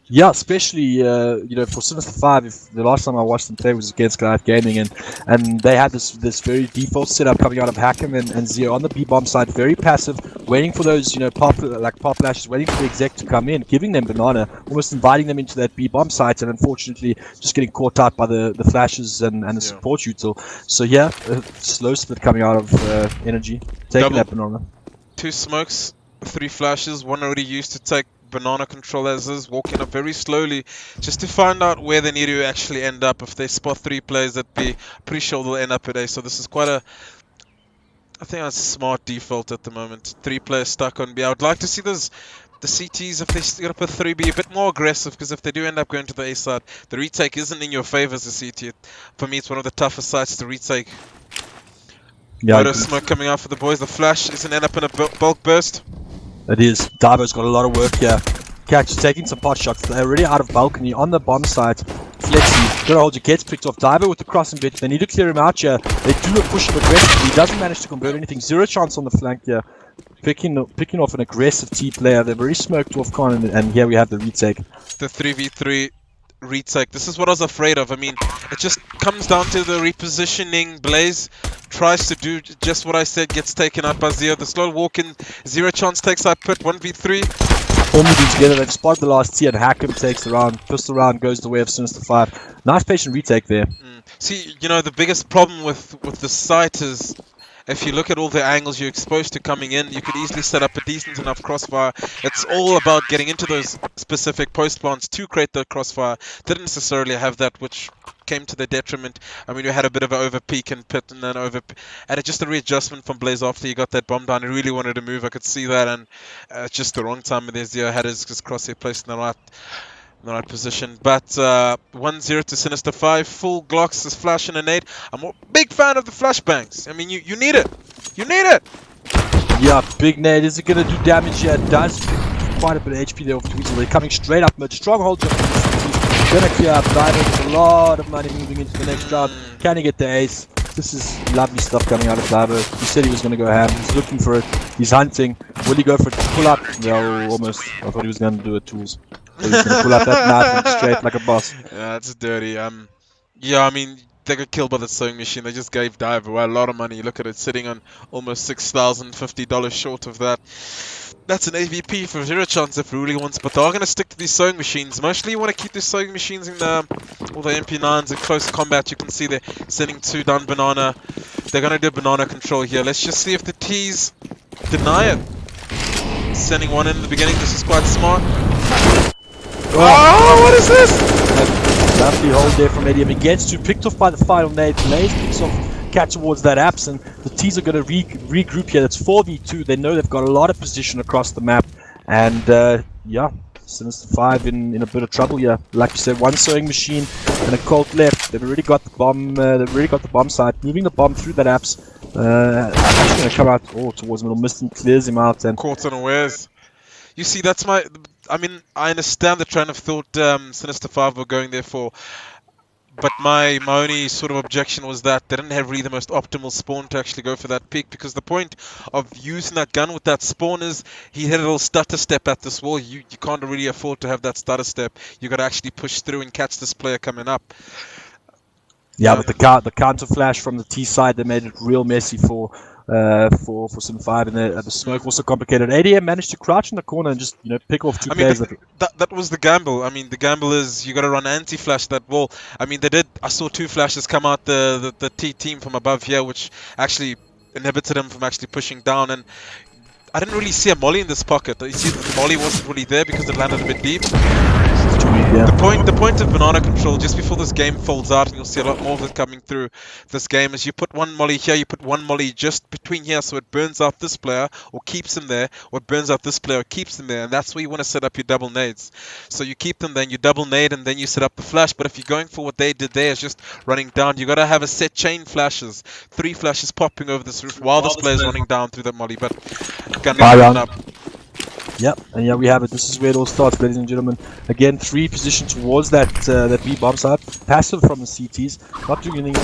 Yeah, especially for Sinister5. If the last time I watched them play was against Gamedock Gaming, and they had this very default setup coming out of Hack'em and Zero on the B bomb side, very passive, waiting for those pop flashes, waiting for the exec to come in, giving them banana, almost inviting them into that B bomb site, and unfortunately just getting caught out by the flashes and the support util. So yeah, slow split coming out of Energy, taking that banana. 2 smokes, 3 flashes, one already used to take banana control as is, walking up very slowly just to find out where they need to actually end up. If they spot 3 players at B, pretty sure they'll end up at A. So this is quite a, I think that's a smart default at the moment. 3 players stuck on B. I would like to see the CTs, if they're going to put 3B, a bit more aggressive, because if they do end up going to the A side, the retake isn't in your favor as a CT. For me, it's one of the toughest sites to retake. Yeah, smoke coming out for the boys. The flash isn't end up in a bulk burst. It is. Davo's got a lot of work here. Catch taking some pot shots. They're already out of balcony on the bomb site. Flexi, gotta hold your gets picked off. Davo with the crossing bit. They need to clear him out here. They do a push aggressively. He doesn't manage to convert anything. 0 chance on the flank here. Picking off an aggressive T player. They're very smoked off Con, and here we have the retake. The 3v3 retake. This is what I was afraid of. I mean, it just comes down to the repositioning. Blaze tries to do just what I said, gets taken out by Zero. The slow walk in, 0 chance takes out Pit, 1v3. All moving together, they've spotted the last T and Hack'em takes the round. Pistol round goes the way of Sinister5. Nice patient retake there. See, the biggest problem with the site is, if you look at all the angles you're exposed to coming in, you could easily set up a decent enough crossfire. It's all about getting into those specific post plants to create the crossfire. Didn't necessarily have that, which came to their detriment. I mean, we had a bit of an over peak and Pit, and then and just a readjustment from Blaze after he got that bomb down. He really wanted to move. I could see that, and it's just the wrong time. There's Zero had his crosshair placed in the right position. But 1-0 to Sinister5. Full Glocks is flash and a nade. I'm a big fan of the flashbangs. I mean, you need it. You need it. Yeah, big nade. Is it going to do damage? Yeah, it does. Quite a bit of HP there off Tweezel. They're coming straight up mid. Stronghold jump. Gonna clear up. Diamond. A lot of money moving into the next round. Can he get the ace? This is lovely stuff coming out of Diver. He said he was going to go ham. He's looking for it. He's hunting. Will he go for it? Pull up? No, almost. I thought he was going to do it tools. So he's going to pull up that knife and straight like a boss. Yeah, that's dirty. Yeah, I mean, they got killed by the sewing machine. They just gave Diver a lot of money. Look at it, sitting on almost $6,050 short of that. That's an AVP for 0 chance if he really wants, but they're going to stick to these sewing machines. Mostly you want to keep these sewing machines in all the MP9s in close combat. You can see they're sending 2 down banana. They're going to do banana control here. Let's just see if the T's deny it. Sending 1 in the beginning. This is quite smart. Oh, what is this? Lovely hold there from Eddie. He gets to picked off by the final nade. Blaze picks off Cat towards that apps, and the T's are going to regroup here. That's 4v2. They know they've got a lot of position across the map, and yeah, Sinister5 in a bit of trouble here. Like you said, 1 sewing machine and a Colt left. They've already got the bomb. They've already got the bomb site. Moving the bomb through that apps. Actually going to come out towards middle mist and clears him out. And caught unawares. You see, that's my. I mean, I understand the train of thought Sinister5 were going there for. But my only sort of objection was that they didn't have really the most optimal spawn to actually go for that peak, because the point of using that gun with that spawn is he had a little stutter step at this wall. You can't really afford to have that stutter step. You got to actually push through and catch this player coming up. Yeah, but the counter flash from the T side, they made it real messy for Sim5, and the smoke also complicated. ADM managed to crouch in the corner and just pick off 2 players. That was the gamble. I mean, the gamble is you got to run anti-flash that wall. I mean, they did. I saw 2 flashes come out the T team from above here, which actually inhibited him from actually pushing down. And I didn't really see a molly in this pocket. You see, the molly wasn't really there because it landed a bit deep. Yeah. The point of banana control, just before this game folds out, and you'll see a lot more of it coming through this game, is you put 1 molly here, you put 1 molly just between here, so it burns out this player or keeps him there, or it burns out this player or keeps him there, and that's where you want to set up your double nades. So you keep them, then you double nade, and then you set up the flash. But if you're going for what they did there, is just running down, you got to have a set chain flashes, 3 flashes popping over this roof while this player's running down through that molly. But gunning up. Yep, and yeah, we have it. This is where it all starts, ladies and gentlemen. Again, 3 positioned towards that B bomb side. Passive from the CTs. Not doing anything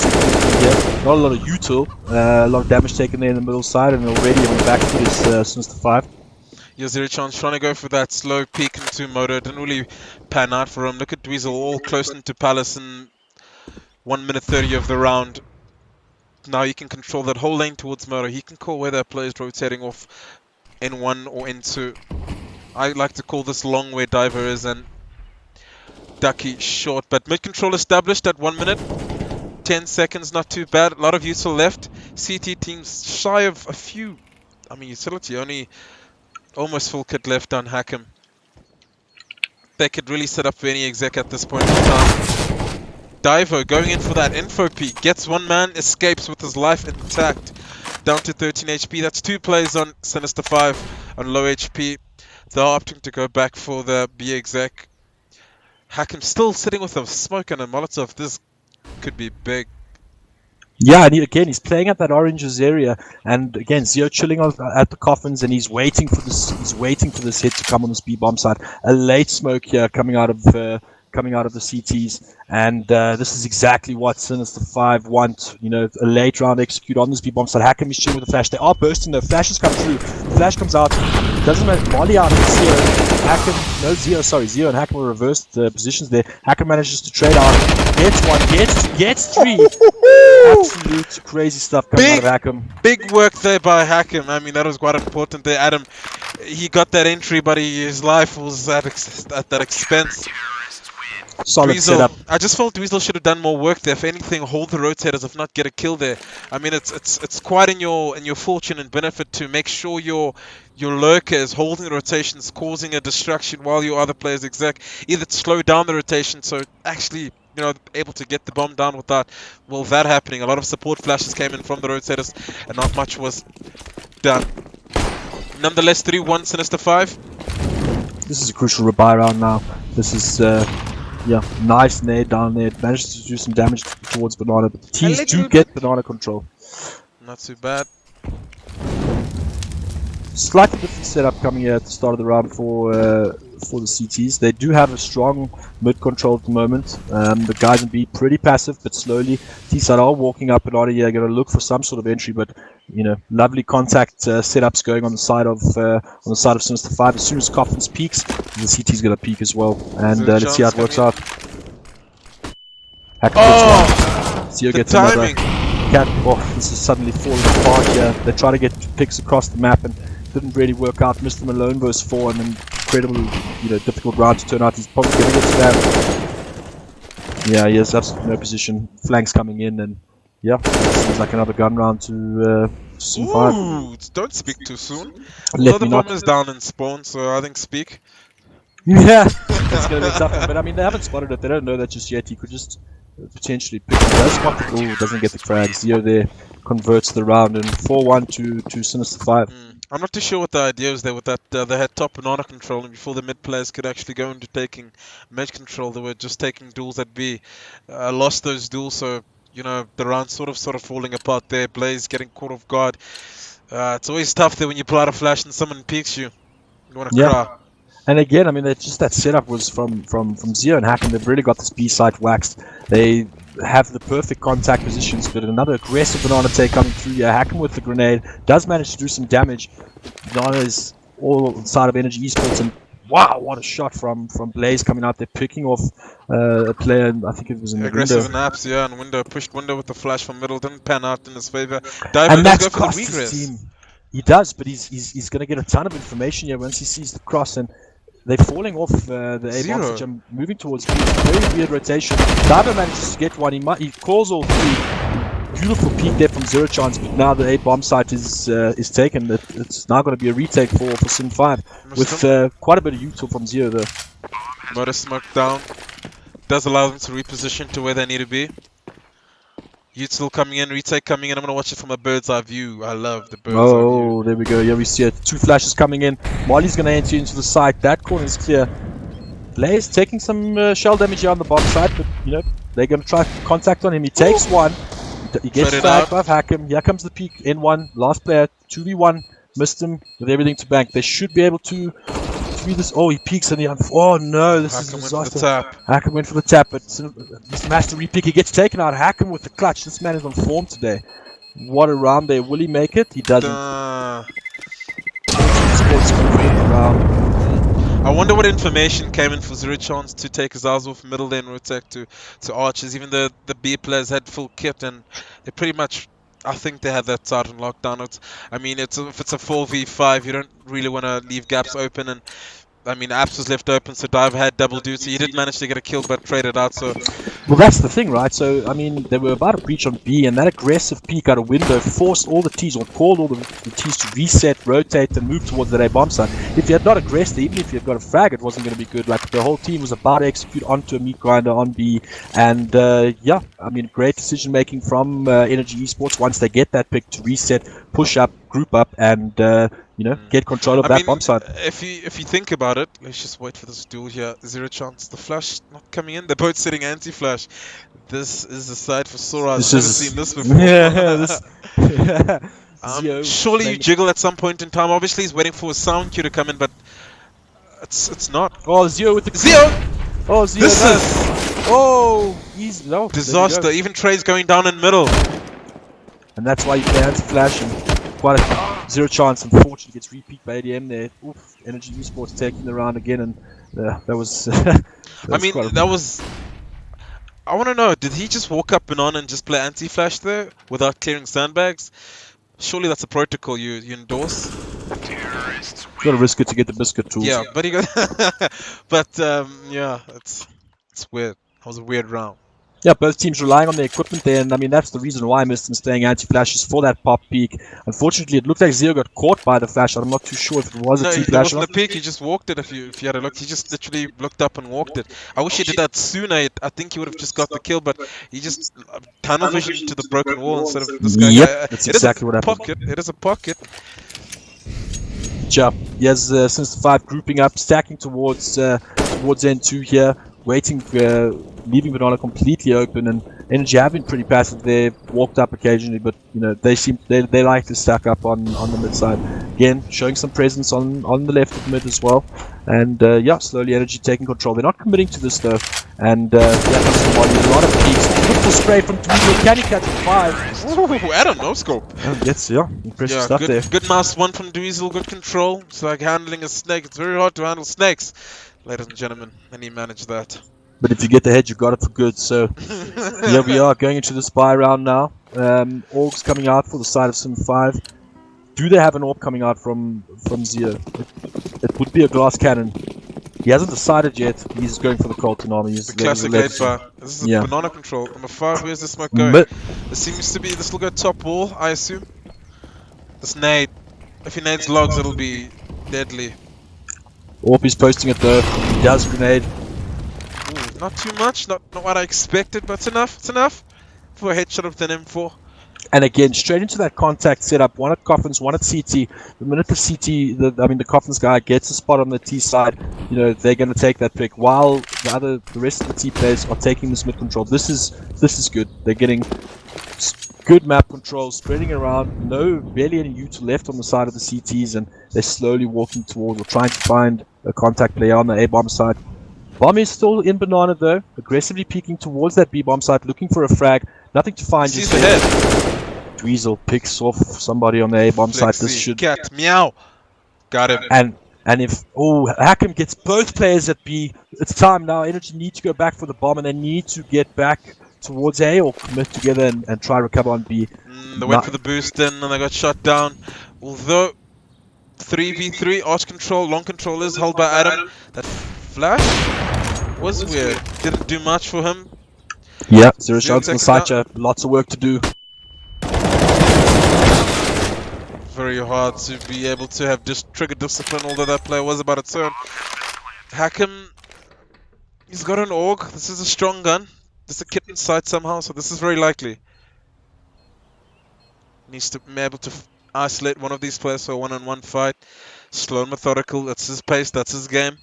here. Not a lot of util. A lot of damage taken there in the middle side, and already on the back foot is Sinister5. Your zero chance trying to go for that slow peek into Moto. Didn't really pan out for him. Look at Dweezil all close into Palace in 1 minute 30 of the round. Now he can control that whole lane towards Moto. He can call where that player is rotating off N1 or N2. I like to call this long where Diver is and Ducky short. But mid control established at 1 minute. 10 seconds, not too bad. A lot of useful left. CT teams shy of a few. I mean, utility only almost full kit left on Hakim. They could really set up for any exec at this point in time. Divo going in for that info peek. Gets one man, escapes with his life intact. Down to 13 HP. That's 2 plays on Sinister5 on low HP. They're opting to go back for the B exec. Hakim still sitting with a smoke and a Molotov. This could be big. Yeah, and again, he's playing at that oranges area, and again, Zio chilling at the coffins, and he's waiting for this. He's waiting for this hit to come on this B bomb side. A late smoke here coming out of the CTs, and this is exactly what Sinister5 want. You know, a late round execute on this B bomb side. Hakim is chilling with the flash. They are bursting. The flashes come through. The flash comes out. Doesn't matter. Molly out of Zio. Zio and Hakim were reversed positions there. Hakim manages to trade out. Gets one. Gets 3. Absolute crazy stuff coming out of Hakim. Big work there by Hakim. I mean, that was quite important there. Adam, he got that entry, but his life was at that expense. Solid setup. I just felt Dweezil should have done more work there. If anything, hold the rotators, if not get a kill there. I mean, it's quite in your fortune and benefit to make sure your lurker is holding the rotations, causing a distraction while your other players exec. Either to slow down the rotation, so actually, you know, able to get the bomb down without that happening. A lot of support flashes came in from the rotators, and not much was done. Nonetheless, 3-1 Sinister5. This is a crucial rebuy round now. This is yeah, nice nade down there. Managed to do some damage towards Banana, but the teams do get Banana control. Not too bad. Slightly different setup coming here at the start of the round for the CTs. They do have a strong mid control at the moment. The guys in B pretty passive, but slowly T-side are walking up Banana here, going to look for some sort of entry, but you know, lovely contact setups going on the side of Sinister5. As soon as Coffins peaks, the CT's going to peak as well, and let's see how it works out. Hakim gets one. Zio gets another. This is suddenly falling apart here. They try to get picks across the map and didn't really work out. Missed him alone versus 4, and an incredibly, difficult round to turn out. He's probably going to get spammed. Yeah, he has absolutely no position. Flanks coming in, and yeah, seems like another gun round to Sinister5. Ooh, don't speak too soon. Well, the bomb is down in spawn, so I think speak. Yeah, it's going to be tough. But I mean, they haven't spotted it. They don't know that just yet. He could just potentially pick it. Does spot it. Ooh, doesn't get the frag. Zio there converts the round, and 4-1 to Sinister5. I'm not too sure what the idea was there with that. They had top Banana control, and before the mid players could actually go into taking mid control, they were just taking duels at B. Lost those duels, so the round sort of falling apart there. Blaze getting caught off guard. It's always tough there when you pull out a flash and someone peeks you. You want to cry. And again, I mean, just that setup was from Zio and Hakim. They've really got this B site waxed. They have the perfect contact positions, but another aggressive Banana take coming through here. Hakim with the grenade does manage to do some damage. Banana is all inside of Energy Esports, and wow, what a shot from Blaze coming out there, picking off a player. I think it was in the aggressive window. naps, yeah, and window pushed window with the flash from middle, didn't pan out in his favor. And that's cost his team. He does, but he's going to get a ton of information here once he sees the cross, and they're falling off the A bombs, which I'm moving towards. Very weird rotation. Diver manages to get one. He calls all 3. Beautiful peek there from Zero Chance, but now the A bomb site is taken. It's now going to be a retake for Sin5 with quite a bit of util from Zero there. Motor smoke down. Does allow them to reposition to where they need to be. Util coming in, retake coming in. I'm going to watch it from a bird's eye view. I love the bird's eye view. Oh, there we go. Yeah, we see it. 2 flashes coming in. Molly's going to enter into the site. That corner is clear. Blaze taking some shell damage here on the bottom side, but they're going to try contact on him. He takes one. He gets flagged by Hakim. Here comes the peak. N1, last player, 2v1. Missed him with everything to bank. They should be able to do this. Oh, he peeks and oh no, this is a disaster. Hakim went for the tap, but this master repick. He gets taken out. Hakim with the clutch. This man is on form today. What a round there. Will he make it? He doesn't. round. I wonder what information came in for Zero Chance to take his eyes off middle lane rotate to archers, even though the B players had full kit and they pretty much, I think they had that side on lockdown. I mean, if it's a 4v5, you don't really want to leave gaps open, and I mean, Apps was left open, so Dive had double duty. He did manage to get a kill, but traded out, so... Well, that's the thing, right? So, I mean, they were about to breach on B, and that aggressive peek out a window forced all the Ts, or called all the Ts to reset, rotate, and move towards that A bomb site. If you had not aggressed, even if you had got a frag, it wasn't going to be good. Like, the whole team was about to execute onto a meat grinder on B, and, yeah, I mean, great decision-making from Energy Esports once they get that pick to reset, push up, group up, and... you know, get control of that bomb site. If you think about it, let's just wait for this duel here. Zero Chance. The flash not coming in. They're both sitting anti-flash. This is the side for Sora. I've never seen this before. Yeah, surely you jiggle at some point in time. Obviously, he's waiting for a sound cue to come in, but it's not. Oh, Zio with the Zio. Oh, Zio. This is he's no disaster. Even Trey's going down in middle. And that's why you play anti-flash and quite a Zero Chance. Unfortunately, gets repeat by ADM there. Oof, Energy Esports taking the round again, and that was. I mean, that was. I want to know, did he just walk up and on and just play anti-flash there without clearing sandbags? Surely that's a protocol you endorse. Got to risk it to get the biscuit tools. Yeah, but he got. But yeah, it's weird. That was a weird round. Yeah, both teams relying on their equipment there, and I mean that's the reason why I missed him staying anti-flashes for that pop peak. Unfortunately, it looked like Zio got caught by the flash. I'm not too sure if it was a T-flash. No, it wasn't a peak. He just walked it. If you had a look, he just literally looked up and walked it. I wish he did that sooner. I think he would have just got the kill, but he just tunnel vision to the broken wall instead of this guy. Yep, that's exactly what happened. It is a pocket. Yeah, yes, Sinister5 grouping up, stacking towards N2 here, waiting, leaving Banana completely open, and Energy have been pretty passive. They've walked up occasionally, but you know they like to stack up on the mid side. Again, showing some presence on the left of mid as well, and yeah, slowly Energy taking control. They're not committing to this though, and yeah, comes the volley. A lot of peaks. Beautiful spray from Dweezil. Can he catch a 5? Ooh, Adam, no scope. Yes, yeah, impressive stuff good, there. Good mouse one from Dweezil. Good control. It's like handling a snake. It's very hard to handle snakes, ladies and gentlemen, and he managed that. But if you get the head, you got it for good. So here we are going into the spy round now. Orbs coming out for the side of Sim5. Do they have an orb coming out from Zio? It would be a glass cannon. He hasn't decided yet. He's going for the Colton armor. He's the classic late fire. This is a banana control. Number 5, where's the smoke going? This seems to be, this will go top wall, I assume. This nade. If he nades logs, it'll be deadly. Orb is posting it though. He does grenade. Ooh, not too much, not what I expected, but it's enough. It's enough for a headshot of the M4. And again, straight into that contact setup. One at Coffins, one at CT. The minute the CT, the Coffins guy gets a spot on the T side, you know they're going to take that pick. While the rest of the T players are taking this mid control. This is good. They're getting good map control, spreading around. Barely any U to left on the side of the CTs, and they're slowly walking towards or trying to find a contact player on the A bomb side. Bomb is still in banana though, aggressively peeking towards that B bomb site, looking for a frag. Nothing to find. Sees the head. Dweezil picks off somebody on the A bomb site. This should cat meow. Got him. And if Hakim gets both players at B, it's time now. Energy need to go back for the bomb, and they need to get back towards A or commit together and try to recover on B. They went for the boost in and they got shot down. Although 3v3 arch control, long control is held by Adam. That flash was weird. Didn't do much for him. Yeah, Zero Chance on Saicha. Lots of work to do. Very hard to be able to have trigger discipline, although that play was about a turn. Hakim, he's got an AUG. This is a strong gun. There's a kit inside somehow, so this is very likely. Needs to be able to isolate one of these players for a one-on-one fight. Slow and methodical. That's his pace. That's his game.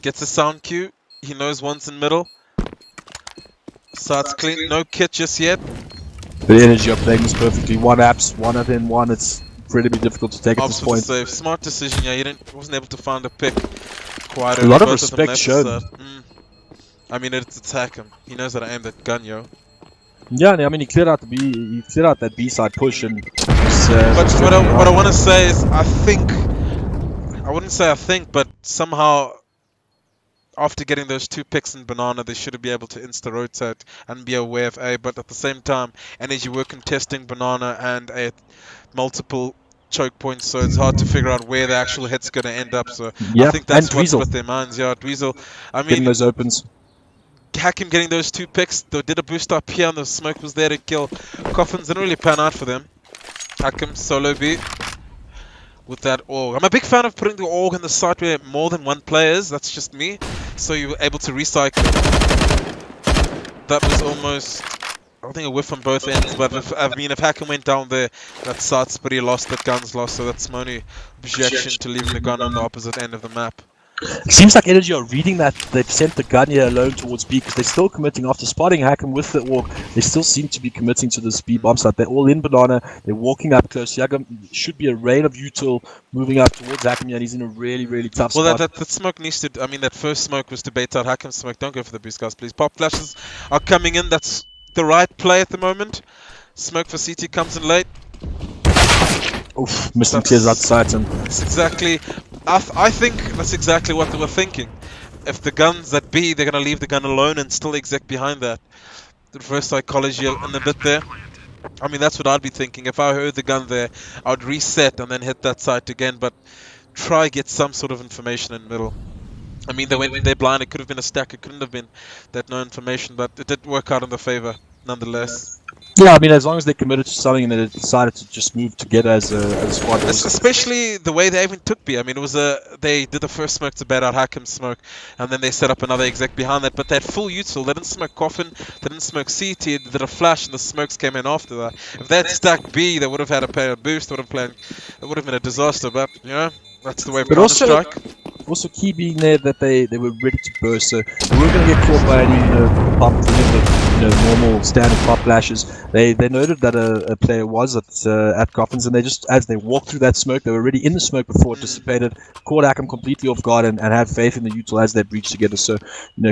Gets a sound cue. He knows one's in middle. Starts clean. No kit just yet. The Energy are playing this perfectly. One apps, one at N1. It's incredibly difficult to take at this point. Save. Smart decision. Yeah, he wasn't able to find a pick. Quite a lot of respect shown. I mean, it's attack him. He knows how to aim that gun, yo. Yeah, I mean, he cleared out that B side push, and. But what I want to say is, I think I wouldn't say I think, but somehow after getting those 2 picks in Banana, they should be able to insta-rotate and be aware of A, but at the same time, Energy were contesting Banana and A multiple choke points, so it's hard to figure out where the actual hit's going to end up, so I think that's what's with their minds. Yeah, Dweezil, I mean, getting those opens. Hakim getting those 2 picks, they did a boost up here and the smoke was there to kill Coffins, didn't really pan out for them. Hakim solo B with that AUG. I'm a big fan of putting the AUG in the site where more than one player is, that's just me, so you're able to recycle. That was almost, I think, a whiff on both ends, but if Hakim went down there, that site's pretty lost, that gun's lost, so that's my only objection to leaving the gun on the opposite end of the map. It seems like Energy are reading that they've sent the gun here alone towards B because they're still committing after spotting Hakim with the AUG. They still seem to be committing to this B bomb site. They're all in Banana. They're walking up close. Yagam should be a rain of util moving up towards Hakim, and he's in a really, really tough spot. Well, that smoke needs to. I mean, that first smoke was to bait out Hakim's smoke. Don't go for the boost, guys, please. Pop flashes are coming in. That's the right play at the moment. Smoke for CT comes in late. Oof, missing clears out sight, and that's exactly. I think that's exactly what they were thinking. If the gun's at B, they're gonna leave the gun alone and still exec behind that. The reverse psychology in a bit there. I mean, that's what I'd be thinking. If I heard the gun there, I'd reset and then hit that site again, but try get some sort of information in the middle. I mean, they went in there blind. It could have been a stack. It couldn't have been that no information, but it did work out in their favor nonetheless. Yeah, I mean, as long as they committed to something and they decided to just move together as a squad. Especially the way they even took B. I mean, it was they did the first smoke to bait out Hakim's smoke, and then they set up another exec behind that. But that full util, they didn't smoke Coffin, they didn't smoke CT, they did a flash, and the smokes came in after that. If they had stuck B, they would have had a pair of boost, it would have been a disaster. But you know, that's the way we strike. Also, key being there that they were ready to burst, so they weren't going to get caught by any pop, normal standard pop flashes. They noted that a player was at Coffins, and they just, as they walked through that smoke, they were already in the smoke before it dissipated, caught Hakim completely off guard, and had faith in the util as they breached together. So,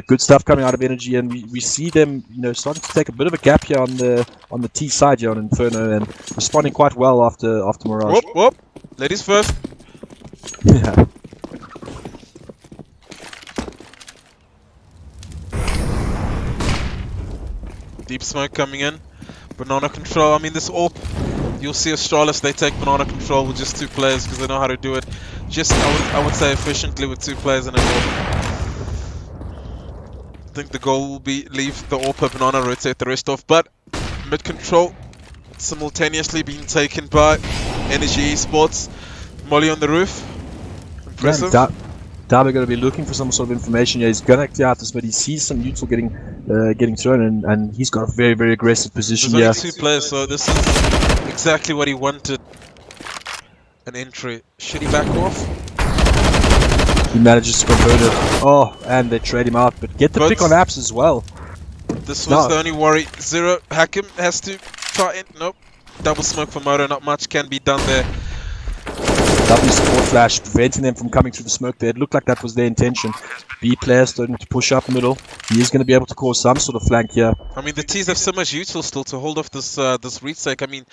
good stuff coming out of Energy, and we see them, starting to take a bit of a gap here on the T side here on Inferno, and responding quite well after Mirage. Whoop. Ladies first. Yeah. Deep smoke coming in. Banana control. I mean, this AWP, you'll see Astralis, they take banana control with just 2 players because they know how to do it. Just, I would say, efficiently with 2 players in a AWP. I think the goal will be leave the AWP at banana, rotate the rest off. But mid control simultaneously being taken by Energy Esports. Molly on the roof. Impressive. Yeah, Darby going to be looking for some sort of information. Yeah, he's going to clear out this, but he sees some util getting thrown, and he's got a very, very aggressive position. There's only 2 players, so this is exactly what he wanted. An entry. Should he back off? He manages to convert it. Oh, and they trade him out, but get the pick on apps as well. This was the only worry. Zero. Hakim has to try it. Nope. Double smoke for Moto. Not much can be done there. W support flash, preventing them from coming through the smoke there. It looked like that was their intention. B player starting to push up middle. He is going to be able to cause some sort of flank here. I mean, the T's have so much util still to hold off this retake. I mean,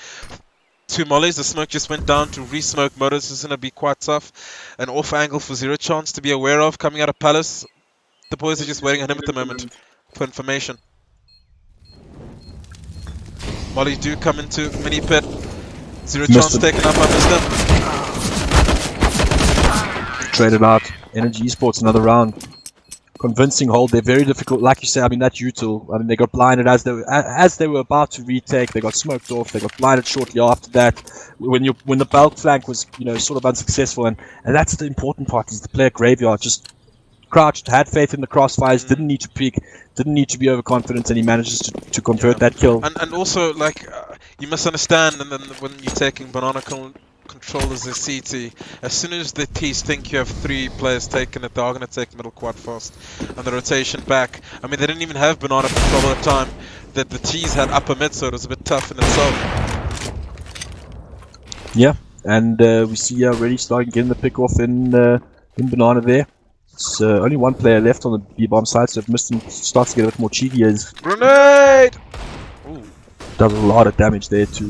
2 mollies, the smoke just went down to re-smoke. Motors is going to be quite tough. An off angle for Zero Chance to be aware of coming out of Palace. The boys are just waiting on him at the moment for information. Mollies do come into mini pit. Zero Chance taken up, I missed him. Traded out. Energy Esports another round. Convincing hold. They're very difficult. Like you say, I mean, that util. I mean, they got blinded as they were about to retake. They got smoked off. They got blinded shortly after that. When the bulk flank was, sort of unsuccessful, and that's the important part, is the player graveyard just crouched, had faith in the crossfires, didn't need to peek, didn't need to be overconfident, and he manages to convert that kill. And also, like, you misunderstand, and then when you're taking banana control as a CT, as soon as the T's think you have 3 players taking it, they are going to take middle quite fast. And the rotation back, I mean, they didn't even have banana control at the time. The T's had upper mid, so it was a bit tough in itself. Yeah, and we see already starting getting the pick off in banana there. It's only 1 player left on the B-bomb side, so if Mr. starts to get a bit more cheeky, as grenade! Ooh. Does a lot of damage there to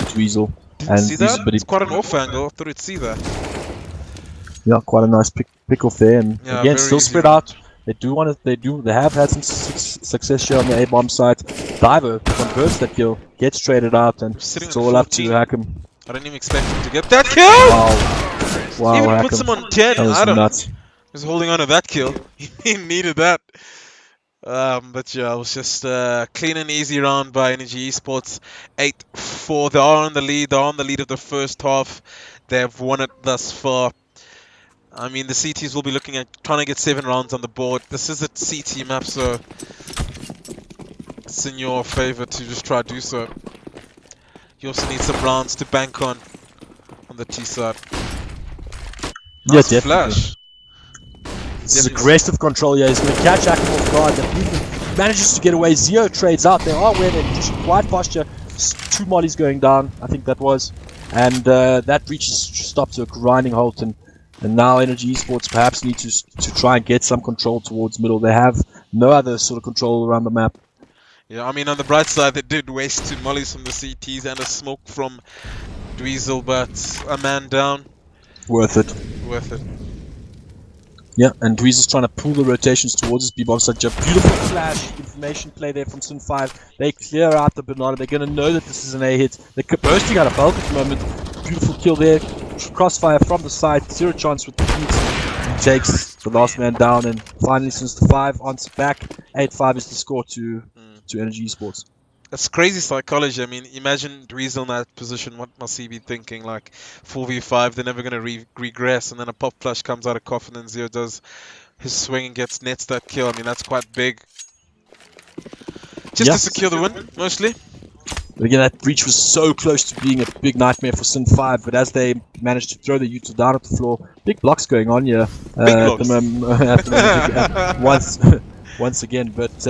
Dweezil. Didn't see that? It's quite an off angle. I thought you'd see that. Yeah, quite a nice pick off there, and Yeah, again, very still easy. spread out. They have had some success here on the A-bomb side. Diver converts that kill, gets traded out, and Sitting it's on all up to 14. Hakim. I didn't even expect him to get that kill! Wow, Even Hakim. puts him on 10. That was I don't know. nuts. He's holding on to that kill. He needed that. But yeah, it was just a clean and easy round by Energy Esports. 8-4. They are on the lead. They're on the lead of the first half. They have won it thus far. I mean, the CTs will be looking at trying to get 7 rounds on the board. This is a CT map, so it's in your favor to just try to do so. You also need some rounds to bank on the T side. Nice Yeah, definitely. flash. This is aggressive control here. He's going to catch Hakim off guard. He manages to get away. Zio trades out. They are where they're pushing quite fast here. 2 mollies going down, I think that was. And that breach is stopped to a grinding halt. And now Energy Esports perhaps need to try and get some control towards middle. They have no other sort of control around the map. Yeah, I mean, on the bright side, they did waste 2 mollies from the CTs and a smoke from Dweezil, but a man down. Worth it. Worth it. Yeah, and Dweezil's trying to pull the rotations towards his B-bomb. Such a beautiful flash information play there from Sin5. They clear out the banana. They're going to know that this is an A hit. They're bursting out of bulk at the moment. Beautiful kill there. Crossfire from the side. 0 chance with the heat. He takes the last man down, and finally Sinister5 on back. 8-5 is the score to Energy Esports. That's crazy psychology. I mean, imagine Dweezil in that position. What must he be thinking? Like 4v5, they're never going to regress, and then a pop flash comes out of coffin, and Zio does his swing and nets that kill. I mean, that's quite big. Just to secure the win, mostly. But again, that breach was so close to being a big nightmare for Sin5, but as they managed to throw the util down at the floor, big blocks going on here at the moment, once again. But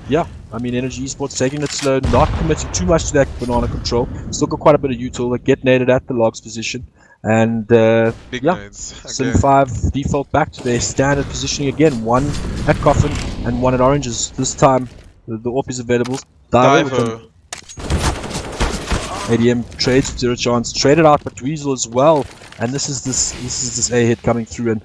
yeah, I mean, Energy Esports taking it slow, not committing too much to that banana control. Still got quite a bit of util. They get naded at the logs position, and yeah, Sin5 default back to their standard positioning again. 1 at coffin and 1 at oranges. This time the AWP is available. Divo. ADM trades with 0 chance, traded out by Dweezil as well, and this is this A hit coming through, and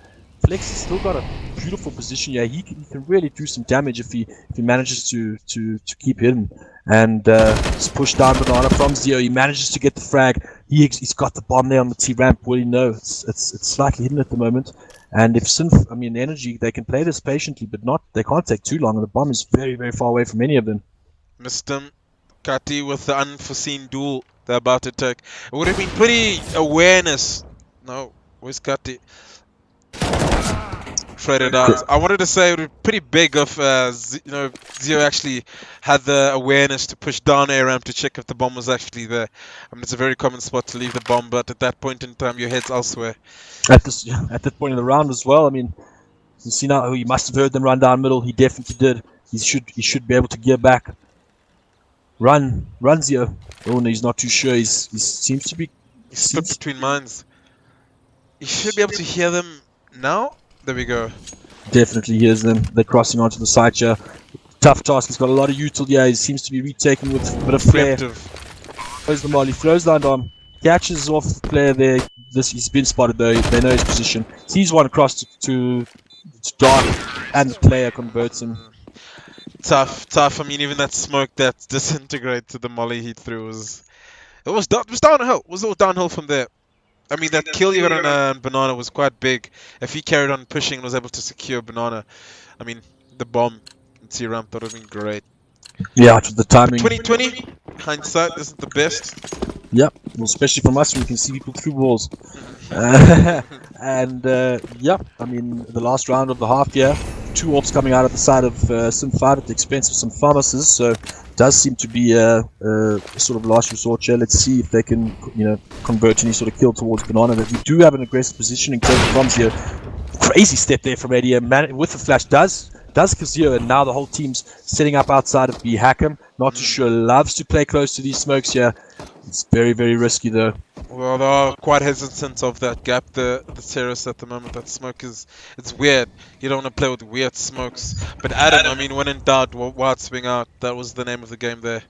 Flex has still got a beautiful position. Yeah, he can really do some damage if he manages to keep hidden, and just push down banana from Zio. He manages to get the frag. He's got the bomb there on the T ramp. Well, you know, it's slightly hidden at the moment, and if Energy, they can play this patiently, but they can't take too long, and the bomb is very, very far away from any of them. Missed him. Kati with the unforeseen duel they're about to take. It would have been pretty awareness. No, where's Kati? Traded out. I wanted to say it would be pretty big if Zio actually had the awareness to push down A ramp to check if the bomb was actually there. I mean, it's a very common spot to leave the bomb, but at that point in time, your head's elsewhere. At that point in the round as well. I mean, you see now he must have heard them run down middle. He definitely did. He should be able to gear back. Run Zio. Oh no, he's not too sure. He seems to be split between mines. You should be able to hear them now. There we go. Definitely hears them. They're crossing onto the side here. Tough task. He's got a lot of util. Yeah, he seems to be retaking with a bit of flair. Throws the molly. Throws down arm. Catches off the player there. He's been spotted though. They know his position. Sees one across to Dark, and the player converts him. Tough. I mean, even that smoke that disintegrated the molly he threw was downhill. It was all downhill from there. I mean, that kill you got on Banana was quite big. If he carried on pushing and was able to secure Banana, I mean, the bomb and T ramp, that would have been great. Yeah, the timing. 2020, hindsight isn't the best. Yeah, well, especially from us, we can see people through walls. And yeah, I mean, the last round of the half year, 2 AWPs coming out of the side of Sin5 at the expense of some pharmacists, so does seem to be a sort of last resort here. Let's see if they can, convert any sort of kill towards Banana. That we do have an aggressive positioning taken from Zio. Crazy step there from ADM with the flash. Does Zio, and now the whole team's setting up outside of B. Hakim. Not too sure. Loves to play close to these smokes here. It's very, very risky though. Well, they are quite hesitant of that gap, the terrorists at the moment. That smoke it's weird. You don't want to play with weird smokes. But Adam, I mean, when in doubt, wide swing out. That was the name of the game there.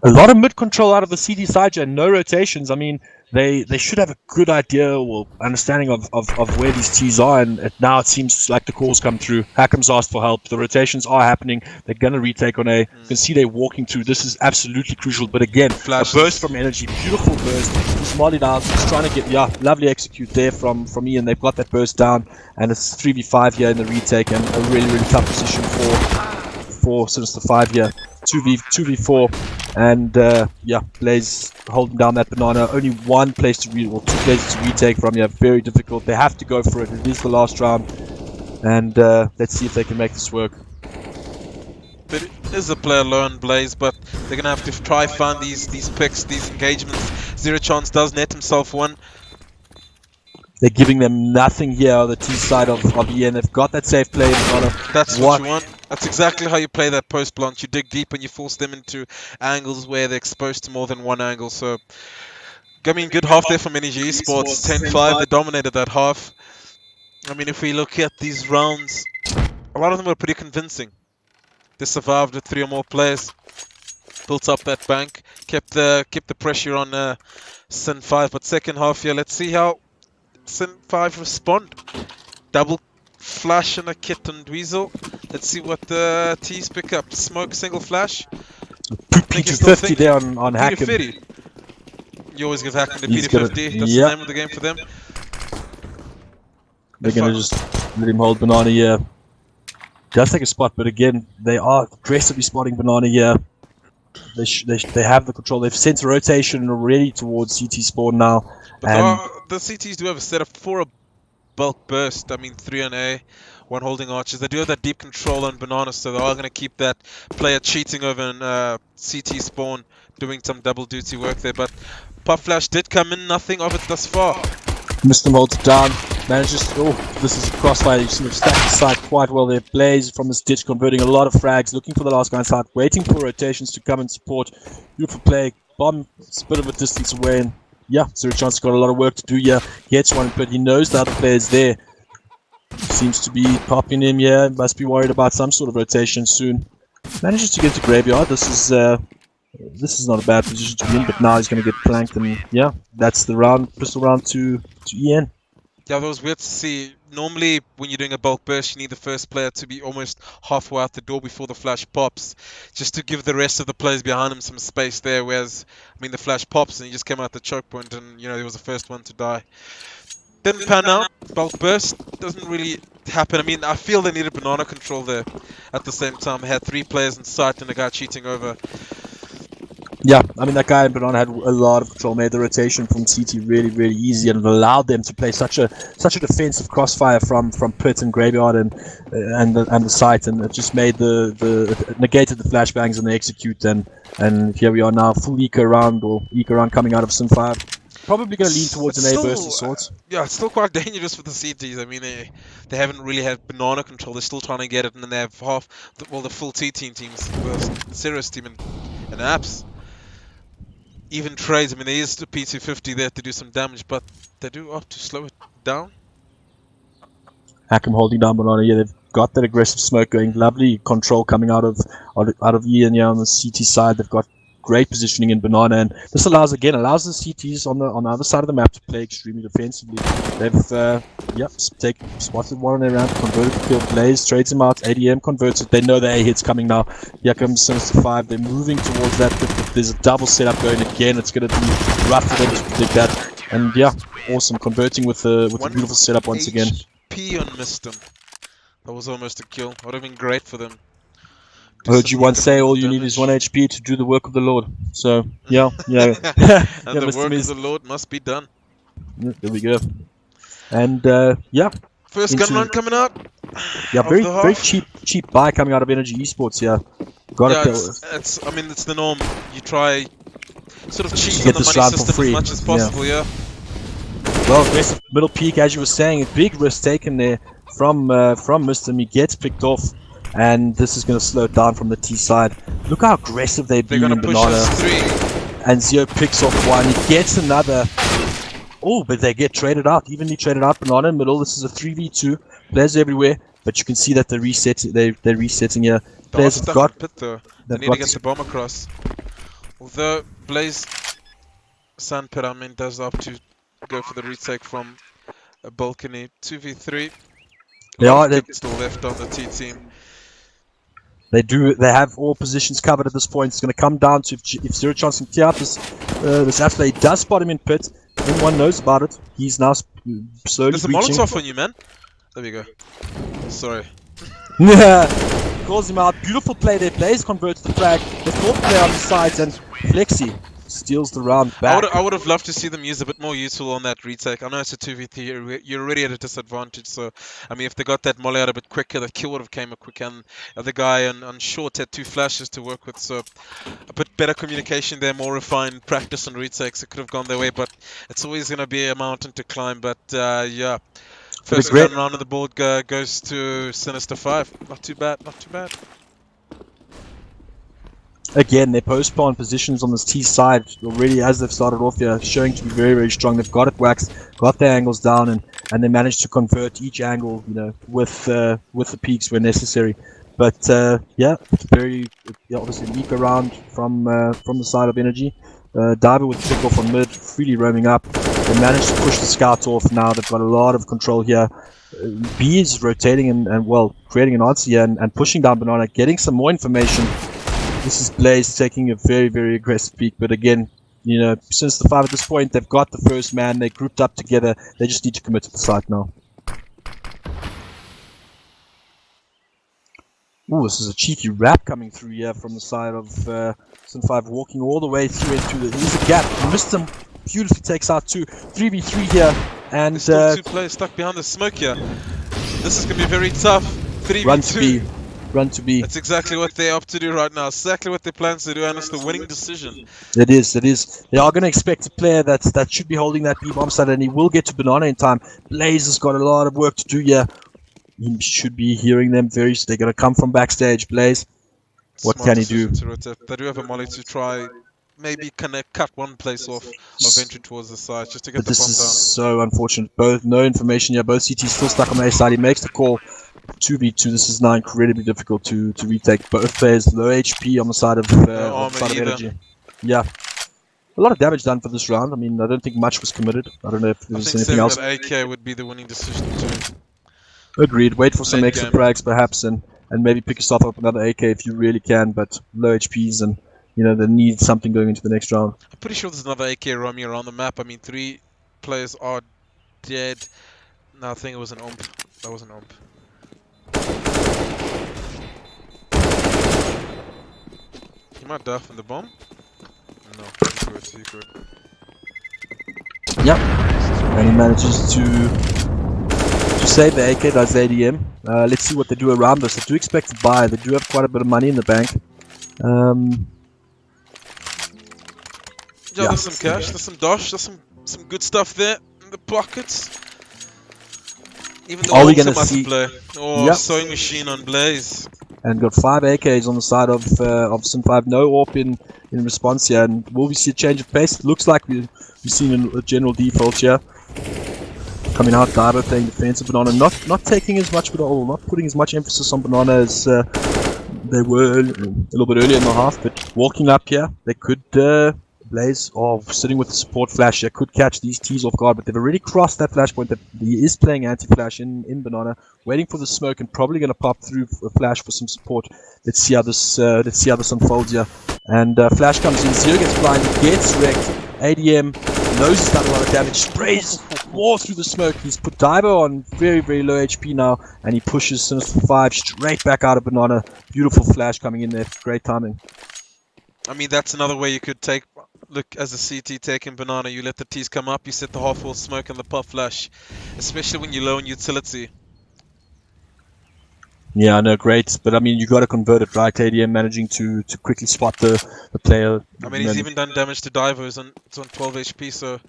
A lot of mid control out of the CD side and no rotations. I mean, they should have a good idea or understanding of where these T's are, and now it seems like the calls come through. Hackham's asked for help. The rotations are happening. They're going to retake on A. You can see they're walking through. This is absolutely crucial. But again, Flashes. A burst from energy. Beautiful burst. He's mollied out. He's trying to get, lovely execute there from Ian. They've got that burst down, and it's 3v5 here in the retake, and a really, really tough position for Sinister5 here. 2v4, and Blaze holding down that banana. Only one place to two places to retake from here. Very difficult. They have to go for it. It is the last round, and let's see if they can make this work. There is a player low on Blaze, but they're gonna have to try find these picks, these engagements. Zero Chance does net himself one. They're giving them nothing here on the T side of Ian. They've got that safe play in front of. That's what you want. That's exactly how you play that post blunt. You dig deep and you force them into angles where they're exposed to more than one angle. So, I mean, good half there from Energy Esports. 10-5, they dominated that half. I mean, if we look at these rounds, a lot of them were pretty convincing. They survived with 3 or more players, built up that bank, kept the pressure on Sin5. But second half here, let's see how Sin5 respond. Double flash and a kit on Dweezil. Let's see what the T's pick up. Smoke, single flash. P250 there on Hackham. You always give Hackham the P250. That's the name of the game for them. They're going to just let him hold banana here. Does take a spot, but again, they are aggressively spotting banana here. They have the control. They've sent a rotation already towards CT spawn now. But the CTs do have a setup for a bulk burst. I mean, 3 on A, 1 holding arches. They do have that deep control on banana, so they are going to keep that player cheating over in CT spawn, doing some double duty work there. But Puff Flash did come in, nothing of it thus far. Muslim holds it down, manages. Oh, this is a crossfire. You see him stack the side quite well there. Blaze from his ditch, converting a lot of frags, looking for the last guy inside, waiting for rotations to come and support. Beautiful play. Bomb, it's a bit of a distance away, and Zero Chance got a lot of work to do here. He gets one, but he knows the other player's there. Seems to be popping him here. Must be worried about some sort of rotation soon. Manages to get to graveyard. This is not a bad position to be in, but now he's going to get planked, and that's the round, pistol round to Ian. Yeah, that was weird to see. Normally, when you're doing a bulk burst, you need the first player to be almost halfway out the door before the flash pops, just to give the rest of the players behind him some space there. Whereas, I mean, the flash pops and he just came out the choke point, and he was the first one to die. Didn't pan out. Bulk burst doesn't really happen. I mean, I feel they needed banana control there. At the same time, they had 3 players in sight and a guy cheating over. Yeah, I mean, that guy in banana had a lot of control, made the rotation from CT really, really easy, and allowed them to play such a defensive crossfire from Pit and Graveyard and the site, and it just made negated the flashbangs and the execute, and here we are now, full eco round coming out of Sin5. Probably going to lean towards an A burst of sorts. Yeah, it's still quite dangerous for the CTs. I mean, they haven't really had banana control. They're still trying to get it, and then they have the full T-teams, the Serious team and Apps. Even trades, I mean, there is a P250 there to do some damage, but they do opt to slow it down. Hackham holding down banana. Yeah, they've got that aggressive smoke going. Lovely control coming out of Ian here on the CT side. They've got great positioning in banana, and this allows the CTs on the other side of the map to play extremely defensively. They've spotted one on their ramp, converted the kill. Blaze trades him out, ADM converts it. They know the A hit's coming now. Here comes Sinister5. They're moving towards that, but there's a double setup going again. It's going to be rough for them to predict that. And awesome, converting with a beautiful setup once again. HP on missed him. That was almost a kill. Would have been great for them. I heard you once say all you need is 1 HP to do the work of the Lord. So, yeah. And the work of the Lord must be done. Yeah, there we go. And, First gun run coming out. Yeah, very cheap buy coming out of Energy Esports, it's the norm. You try sort of cheat on the money system as much as possible, Well, aggressive middle peak, as you were saying, a big risk taken there from Mr. He gets picked off. And this is going to slow it down from the T side. Look how aggressive they've been in banana. And Zio picks off one. He gets another. Oh, but they get traded out. Evenly traded out. Banana in middle. This is a 3v2. Players everywhere. But you can see that they're resetting here. Players have got. They need to get the bomb across. Although Blaze Sandpit, I mean, does opt to go for the retake from a balcony. 2v3. They still left on the T team. They have all positions covered at this point. It's going to come down to if Zero Chance can clear up this after he does spot him in pit. Everyone knows about it. He's now slowly There's a reaching. Molotov on you, man. There we go. Sorry. Yeah. Calls him out. Beautiful play there. Blaze converts the frag. The fourth player on the sides, and Flexi steals the round back. I would have loved to see them use a bit more useful on that retake. I know it's a 2v3, you're already at a disadvantage, so I mean if they got that molly out a bit quicker, the kill would have came up quicker, and the other guy on short had 2 flashes to work with, so a bit better communication there, more refined practice on retakes. It could have gone their way, but it's always going to be a mountain to climb. But yeah, first round of the board goes to Sinister5. Not too bad, not too bad. Again, their post-spawn positions on this T side already, as they've started off here, showing to be very, very strong. They've got it waxed, got their angles down, and they managed to convert each angle, you know, with the peaks where necessary. But yeah, it's very obviously leak around from the side of Energy. Diver with the pick off on mid, freely roaming up. They managed to push the scouts off. Now they've got a lot of control here. B is rotating and well, creating an answer here and pushing down Banana, getting some more information. This is Blaze taking a very, very aggressive peek, but again, you know, since the 5 at this point, they've got the first man, they're grouped up together, they just need to commit to the site now. Ooh, this is a cheeky wrap coming through here from the side of Sin5, walking all the way through into the... Here's a gap, missed him, beautifully takes out 2, 3v3 here, and... There's still 2 players stuck behind the smoke here. This is going to be very tough. 3v2. Run to B. That's exactly what they opt to do right now. Exactly what they plan to do, and it's the winning decision. It is. They are going to expect a player that should be holding that B bomb side, and he will get to Banana in time. Blaze has got a lot of work to do here. He should be hearing them very. They're going to come from backstage. Blaze, what can he do? They do have a molly to try. Maybe cut one place off of entry towards the side just to get the bomb down. This is so unfortunate. No information here. Both CTs still stuck on the A side. He makes the call. 2v2. This is now incredibly difficult to retake. Both players low HP on the side of Energy. Yeah, a lot of damage done for this round. I mean, I don't think much was committed. I don't know if there's anything else. I think AK would be the winning decision too. Agreed. Wait for some extra frags perhaps, and maybe pick yourself up another AK if you really can. But low HPs, and you know they need something going into the next round. I'm pretty sure there's another AK roaming around the map. I mean, 3 players are dead. No, I think it was an omp. That was an omp. He might die from the bomb? No, he could. Yep. And he manages to save the AK, does the ADM. Let's see what they do around this. They do expect to buy. They do have quite a bit of money in the bank. Yeah, there's some cash, there's some dosh, there's some good stuff there in the pockets. Even the Walter must play. Oh, sewing machine on Blaze. And got 5 AKs on the side of Sin5. No AWP in response here. And will we see a change of pace? It looks like we've seen a general default here. Coming out, Diver playing defensive. Banana not taking as much, not putting as much emphasis on Banana as they were a little bit earlier in the half. But walking up here, they could... Blaze, sitting with the support flash, they could catch these T's off guard, but they've already crossed that flash point. He is playing anti-flash in Banana, waiting for the smoke and probably going to pop through a flash for some support. Let's see how this unfolds here. And flash comes in, Zero gets blinded, gets wrecked. ADM knows he's done a lot of damage, sprays more through the smoke. He's put Diver on very, very low HP now, and he pushes Sinister5 straight back out of Banana. Beautiful flash coming in there, great timing. I mean, that's another way you could look as a CT taking Banana. You let the T's come up, you set the half-wall smoke and the pop flash, especially when you're low in utility. Yeah, no, great. But I mean, you got to convert it, right? ADM managing to quickly spot the player. I mean, he's even done damage to Divers, and it's on 12 HP, so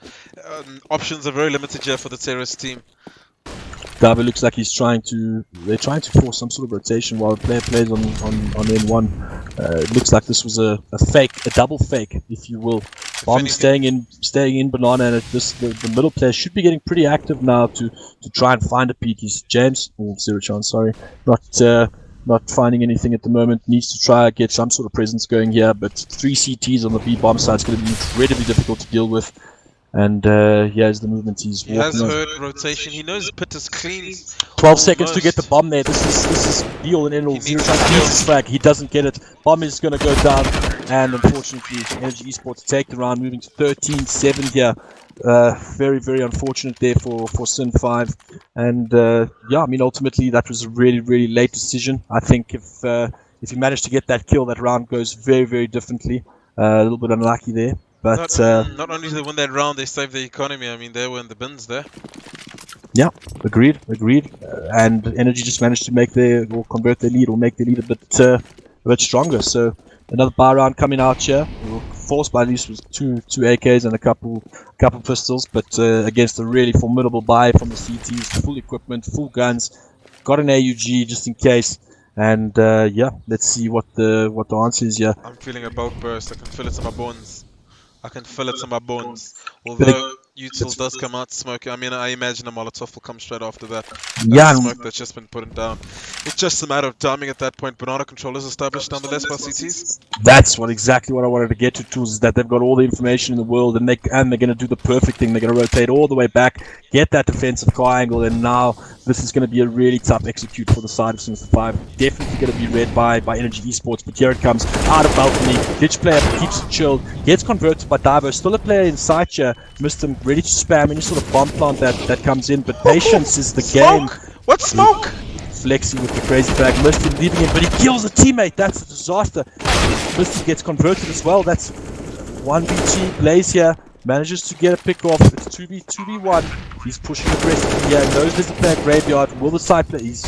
options are very limited here for the terrorist team. Diver looks like they're trying to force some sort of rotation while the player plays on N1. It looks like this was a double fake, if you will. Bomb staying in Banana, and the middle player should be getting pretty active now to try and find a peak. He's James, Zero Chance, sorry, not finding anything at the moment. Needs to try get some sort of presence going here, but 3 CTs on the B bomb side is going to be incredibly difficult to deal with. And here's the movement he's He walking has on. heard rotation. He knows pit is clean. 12 seconds to get the bomb there. This is deal and end all. He needs Zero needs his flag. He doesn't get it. Bomb is going to go down, and unfortunately, Energy Esports take the round, moving to 13-7 here. Very, very unfortunate there for Sin5. And yeah, I mean, ultimately, that was a really, really late decision. I think if you manage to get that kill, that round goes very, very differently. A little bit unlucky there. But not only did they win that round, they saved the economy. I mean, they were in the bins there. Yeah, agreed. And Energy just managed to convert their lead or make their lead a bit stronger. So another bar round coming out here. Forced by at least was two AKs and a couple pistols, but against a really formidable buy from the CTs, full equipment, full guns, got an AUG just in case. And yeah, let's see what the answer is here. I'm feeling a bulk burst. I can feel it in my bones. Although Util does come out smoking. I mean, I imagine a Molotov will come straight after that. Yeah, smoke that's just been put down. It's just a matter of timing at that point. Banana control is established nonetheless by CTs. That's exactly what I wanted to get to, Tools, is that they've got all the information in the world, and they're going to do the perfect thing. They're going to rotate all the way back, get that defensive car angle, and now this is going to be a really tough execute for the side of Sinister5. Definitely going to be read by Energy Esports, but here it comes out of balcony. Ditch player keeps it chilled, gets converted by Divo. Still a player inside here. Missed him, ready to spam any sort of bomb plant that comes in, but patience is the game. What smoke? Flexi with the crazy flag, missed him, leaving him, but he kills a teammate. That's a disaster. Misty gets converted as well. That's 1v2. Blaze here manages to get a pick off. It's 2v1. He's pushing aggressively here. Knows there's a player graveyard. Will the side play? He's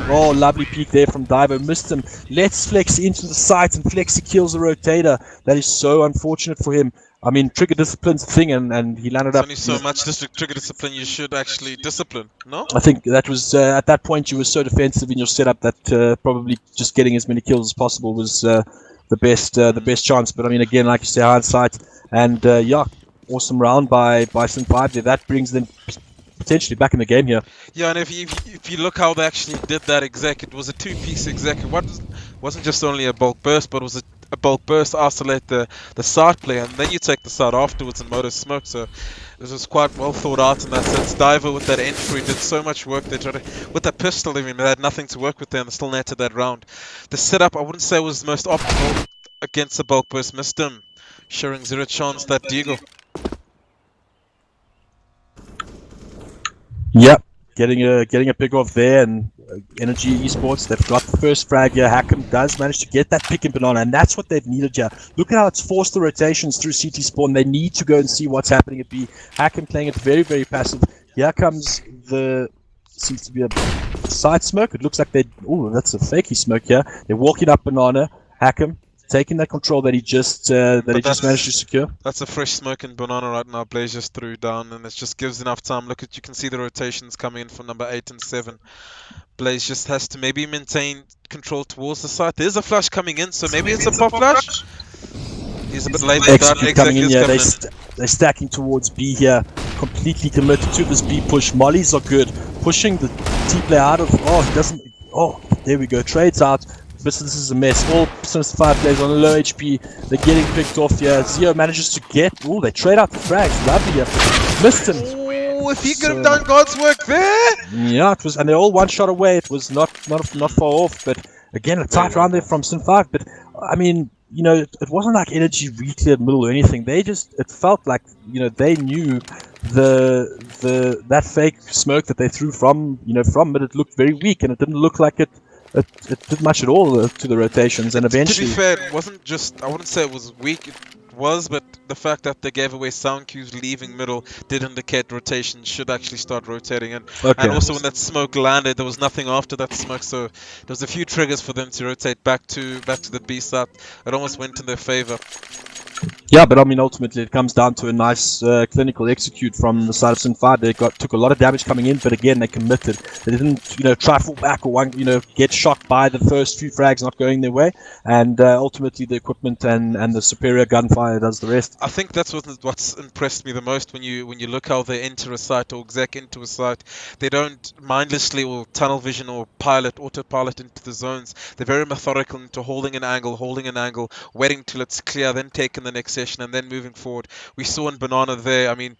oh, lovely peek there from Divo. Missed him. Lets Flexi into the site, and Flexi kills the rotator. That is so unfortunate for him. I mean, trigger discipline's a thing, and he landed up. There's only so much trigger discipline you should actually discipline, no? I think that was at that point you were so defensive in your setup that probably just getting as many kills as possible was the best chance. But I mean, again, like you say, hindsight, and yeah, awesome round by Sin5 there. That brings them potentially back in the game here. Yeah, and if you look how they actually did that exec, it was a two-piece exec. It wasn't just only a bulk burst, but it was a bulk burst, isolate the side player, and then you take the side afterwards and motor smoke. So this was quite well thought out in that sense. Diver with that entry did so much work. They tried to, with that pistol, even they had nothing to work with there, and they still netted that round. The setup, I wouldn't say was the most optimal against the bulk burst. Missed him, showing zero chance that Deagle. Yep, getting a pick off there, and Energy Esports, they've got the first frag here. Hackam does manage to get that pick in Banana, and that's what they've needed here. Look at how it's forced the rotations through CT spawn. They need to go and see what's happening at B. Hackam playing it very, very passive. Here comes seems to be a side smoke. It looks like that's a fakey smoke here. They're walking up Banana. Hackam taking that control that he just managed to secure. That's a fresh smoke in Banana right now. Blaze just threw down, and it just gives enough time. Look at, you can see the rotations coming in from number 8 and 7. Blaze just has to maybe maintain control towards the site. There's a flash coming in, so maybe it's a pop flash. He's a bit late. Coming in here. They're stacking towards B here. Completely committed to this B push. Mollies are good. Pushing the T player out of. Oh, he doesn't. Oh, there we go. Trades out. But this is a mess. All Sinister5 players on low HP. They're getting picked off here. Zio manages to get. Oh, they trade out the frags. Lovely here. Missed him. Oh, if he could have done God's work there. Yeah, it was, and they're all one shot away. It was not far off. But again, a tight round there from Sin5. But I mean, you know, it wasn't like Energy re-cleared middle or anything. It felt like, you know, they knew that fake smoke that they threw from mid. It looked very weak, and it didn't look like it did much at all to the rotations. And eventually, to be fair, it wasn't just, I wouldn't say it was weak. It was, but the fact that they gave away sound cues leaving middle did indicate rotation should actually start rotating in. Okay. And also when that smoke landed, there was nothing after that smoke, so there was a few triggers for them to rotate back to the B side. It almost went in their favor. Yeah, but I mean, ultimately, it comes down to a nice clinical execute from the side of Sin5. They took a lot of damage coming in, but again, they committed. They didn't, try fall back or get shocked by the first few frags not going their way. And ultimately, the equipment and the superior gunfire does the rest. I think that's what's impressed me the most when you look how they enter a site or exec into a site. They don't mindlessly or tunnel vision or autopilot into the zones. They're very methodical into holding an angle, waiting till it's clear, then taking the next session and then moving forward. We saw in Banana there, I mean,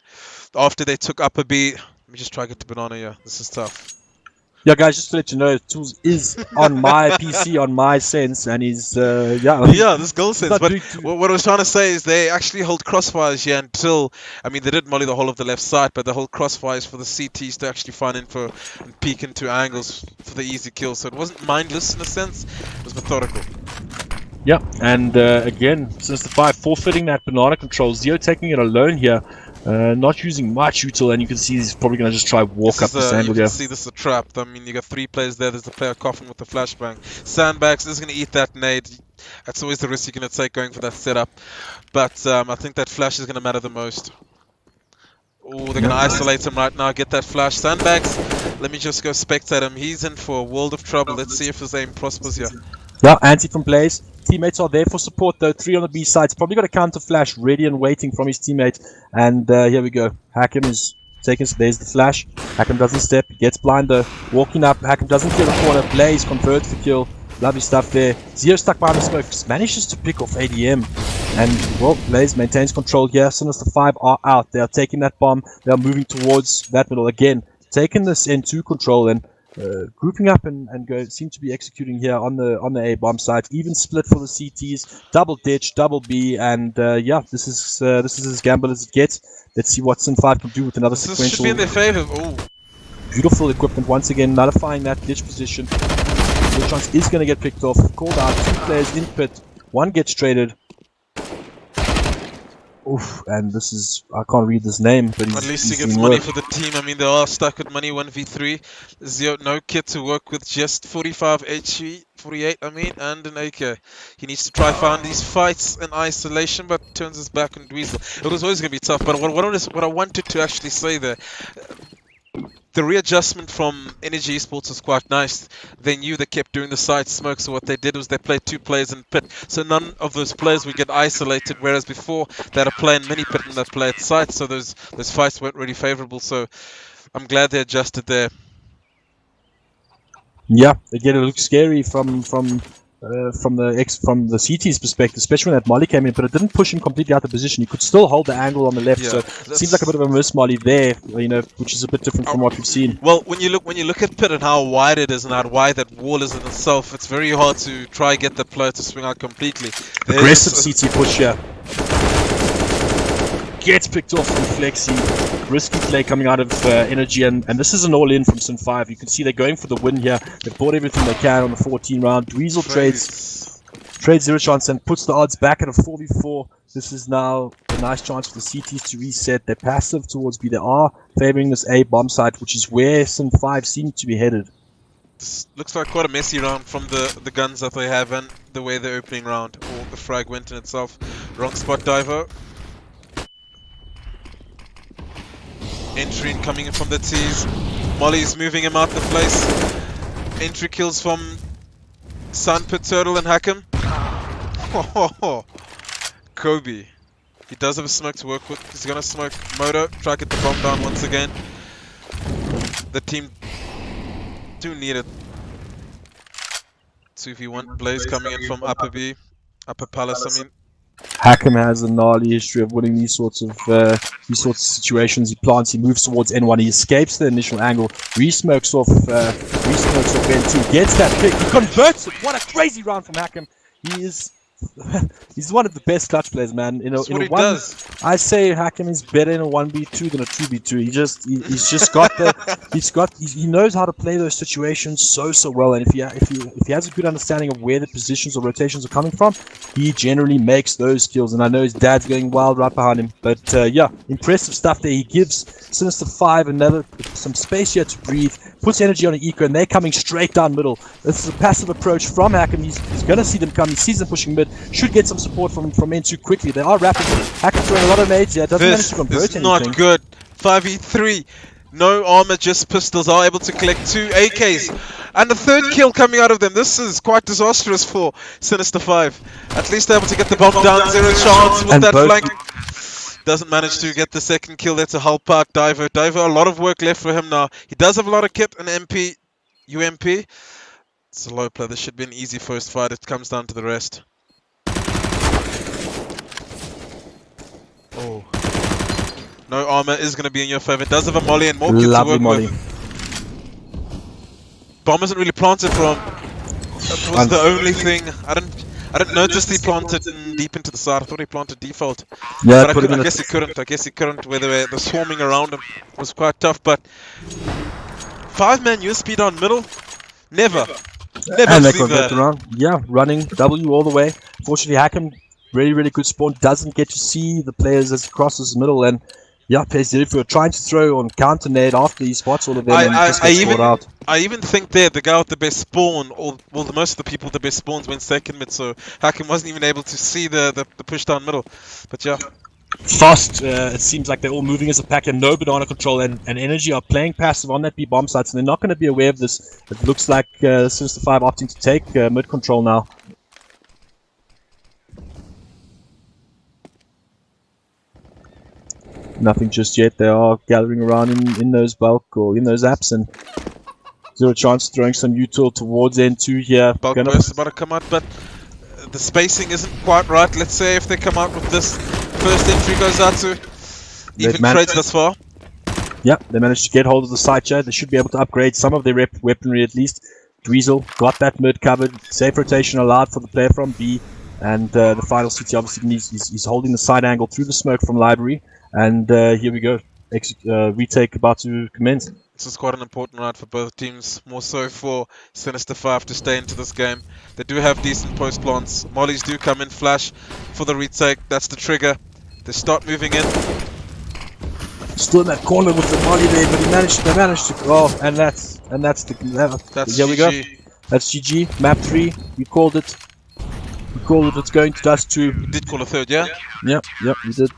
after they took upper B, let me just try to get to Banana here. This is tough. Yeah, guys, just to let you know, Tools is on my PC, on my sense, and he's, Yeah, this goal sense. But what I was trying to say is they actually hold crossfires here until, I mean, they did molly the whole of the left side, but they hold crossfires for the CTs to actually find info and peek into angles for the easy kill. So it wasn't mindless in a sense, it was methodical. Yeah, and again, Sinister5 forfeiting that banana control. Zio taking it alone here. Not using much util, and you can see he's probably going to just try walk up this angle here. You can see this is a trap. I mean, you got 3 players there. There's the player coughing with the flashbang. Sandbags is going to eat that nade. That's always the risk you're going to take going for that setup. But I think that flash is going to matter the most. Oh, they're going to isolate him right now. Get that flash. Sandbags, let me just go spectate him. He's in for a world of trouble. Let's see if his aim prospers here. Yeah, anti from plays. Teammates are there for support though. 3 on the B side. He's probably got a counter flash ready and waiting from his teammate. And here we go. Hakim is taking. There's the flash. Hakim doesn't step. Gets blind though. Walking up. Hakim doesn't kill the corner. Blaze converts the kill. Lovely stuff there. Zio stuck behind the smoke. Manages to pick off ADM. And, well, Blaze maintains control here. Sinister5 are out. They are taking that bomb. They are moving towards that middle again. Taking this N2 control and grouping up and seem to be executing here on the A bomb site. Even split for the CTs, double ditch, double B, and yeah, this is as gamble as it gets. Let's see what Sin5 can do with another sequential. This should be in their favor. Ooh. Beautiful equipment once again, nullifying that ditch position. The chance is going to get picked off. Called out. 2 players in pit. 1 gets traded. Oof, and this is, I can't read this name, but at least he gets money for the team. I mean, they are stuck with money 1v3. Zio, no kit to work with, just 45 HP, 48 I mean, and an AK. He needs to try find these fights in isolation, but turns his back on Dweezil. It was always going to be tough, but what I wanted to actually say there, the readjustment from Energy Esports was quite nice. They knew they kept doing the side smoke, so what they did was they played 2 players in pit. So none of those players would get isolated, whereas before they had a player in mini pit and they played side, so those fights weren't really favourable. So I'm glad they adjusted there. Yeah, again, it looks scary from the CT's perspective, especially when that molly came in, but it didn't push him completely out of position. He could still hold the angle on the left, so it seems like a bit of a miss molly there, which is a bit different from what we've seen. Well, when you look at pit and how wide it is and how wide that wall is in itself, it's very hard to try and get the player to swing out completely. Aggressive CT push here. Gets picked off from Flexi. Risky play coming out of Energy, and this is an all-in from Sin5. You can see they're going for the win here. They've bought everything they can on the 14 round. Dweezil trades 0 chance and puts the odds back at a 4v4. This is now a nice chance for the CTs to reset. They're passive towards B. They are favoring this A bomb site, which is where Sin5 seem to be headed. This looks like quite a messy round from the guns that they have and the way the opening round or the frag went in itself. Wrong spot diver. Entry coming in from the T's. Molly's moving him out the place. Entry kills from Sunpit, Turtle, and Hakim. Oh, Kobe. He does have a smoke to work with. He's gonna smoke Moto. Try to get the bomb down once again. The team do need it. 2v1. Blaze coming in from Upper B. Upper Palace, I mean. Hakim has a gnarly history of winning these sorts of situations. He plants, he moves towards N1, he escapes the initial angle, re-smokes off N2, gets that pick, he converts it. What a crazy round from Hakim. He's one of the best clutch players, man. That's what he does. I say Hakim is better in a 1v2 than a 2v2. He's just got he knows how to play those situations so well. And if he has a good understanding of where the positions or rotations are coming from, he generally makes those kills. And I know his dad's going wild right behind him. But yeah, impressive stuff there. He gives Sinister5 some space here to breathe. puts energy on an eco, and they're coming straight down middle. This is a passive approach from Hakim. He's going to see them come. He sees them pushing mid. Should get some support from N2 quickly. They are rapid. Hakim throwing a lot of nades here. Doesn't manage to convert This is anything. not good. 5v3. No armor, just pistols. Are able to collect 2 AKs. And the third kill coming out of them. This is quite disastrous for Sinister5. At least they're able to get the bomb down. 0 chance with And that both- flank. Doesn't manage to get the second kill. That's a help out. Diver, a lot of work left for him now. He does have a lot of kit and MP, UMP. It's a low play. This should be an easy first fight. It comes down to the rest. Oh. No armor is going to be in your favor. It does have a molly and more kit to Lovely work molly. with. Bomb isn't really planted from. That was the only thing. I didn't notice he planted deep into the side. I thought he planted default. Yeah, But I guess he couldn't. I guess he couldn't. Where the swarming around him was quite tough. But 5-man USP down middle, never And they see convert that. around. Yeah, running W all the way. Fortunately, Hakim, really good spawn. Doesn't get to see the players as he crosses middle. And yeah, plays Zerifur trying to throw on counter nade after he spots all of them and just gets caught out. I even think there the guy with the best spawn, or well, most of the people with the best spawns went second mid, so Hakim wasn't even able to see the push down middle. But yeah. Fast, it seems like they're all moving as a pack and no banana control, and Energy are playing passive on that B bomb site, so they're not going to be aware of this. It looks like Sinister5 opting to take mid control now. Nothing just yet. They are gathering around in those bulk or in those apps, and zero chance throwing some util towards N2 here. Bulk burst about to come out, but the spacing isn't quite right. Let's say if they come out with this, first entry goes out to even trades thus far. Yeah, they managed to get hold of the side chat. They should be able to upgrade some of their weaponry at least. Dweezil got that mid covered. Safe rotation allowed for the player from B. And the final CT obviously he's holding the side angle through the smoke from library. And here we go. Retake about to commence. This is quite an important round for both teams, more so for Sinister5 to stay into this game. They do have decent post plants. Mollies do come in flash for the retake. That's the trigger. They start moving in. Still in that corner with the molly there, but they managed to. Oh, and that's That's here GG. we go. That's GG. Map 3. We called it. We called it. It's going to Dust 2. You did call a third, yeah? Yep, we did.